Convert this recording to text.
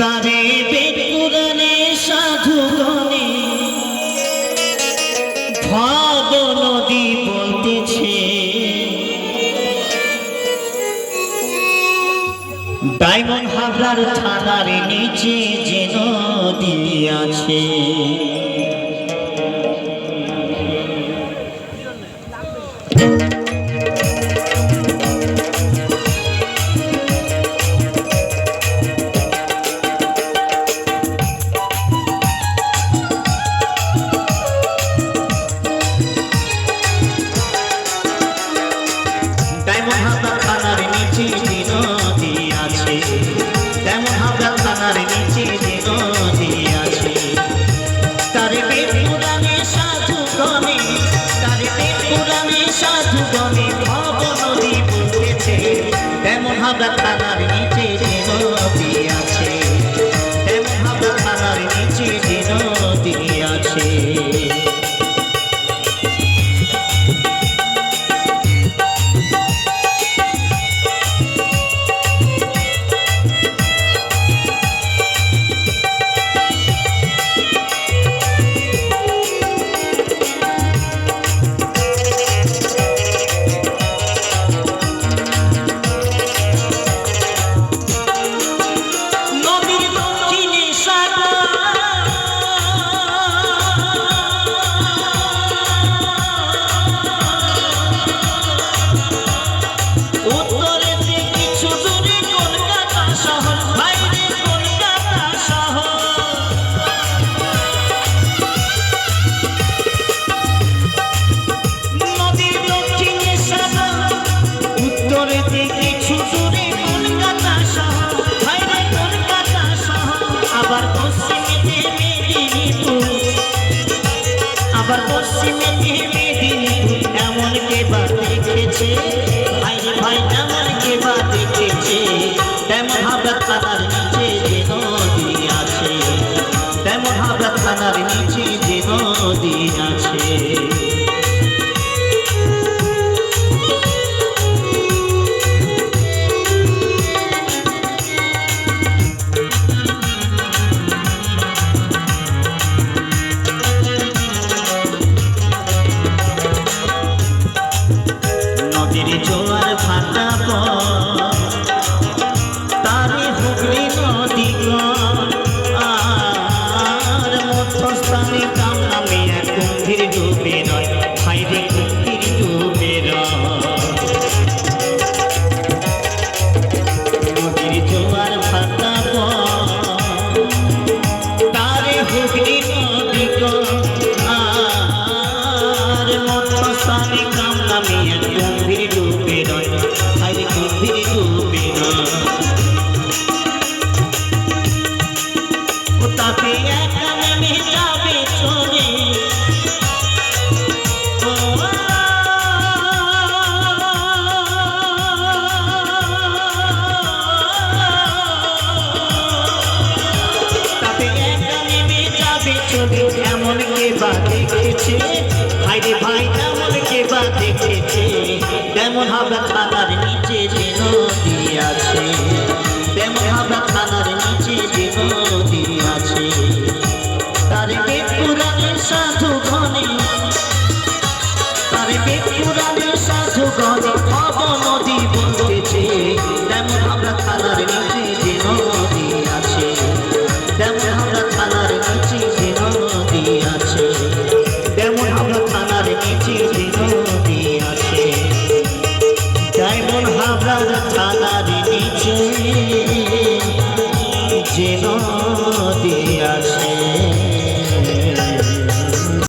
তারে বেকুরানে সাধুগণে ভব নদী বলতেছে, ডায়মন্ড হাবড়ার থানার নিচে যে নদী আছে। ডায়মন্ড হাবড়ার থানার নিচে যে নদী আছে, ডায়মন্ড হাবড়ার থানার নিচে যে নদী আছে, তার বেকুরানে সাধুগণে, তার বেকুরানে সাধুগণে ভব নদী বলতেছে। ডায়মন্ড হাবড়ার থানার নিচে যে নদী আছে, ডায়মন্ড হাবড়ার থানার নিচে যে নদী আছে। আবার পশ্চিমে মেদিনীপুর, এমন কে বা দেখেছে ভাই ভাই, এমন কে বা দেখেছে। ডায়মন্ড হাবড়ার থানার নিচে যে নদী আছে, ডায়মন্ড হাবড়ার থানার নিচে যে নদী আছে। জোয়ার ভাটা তারে হুগলি নদী, আর মধ্যস্থানে কাম নামে এক গম্ভীর ডুবে নয়, হাইরে গম্ভীর ডুবে নদীর জোয়ার ভাটা তারে হুগলি নদী, আর মধ্যস্থানে কাম নামে এক গম্ভীর ডুবে নয়, হাইরে গম্ভীর ডুবে নয়। ও তাতে একা নেমে যাবে চলে, তাতে একা নেমে যাবে চলে, এমন কে বা দেখেছে হাইরে ভাই।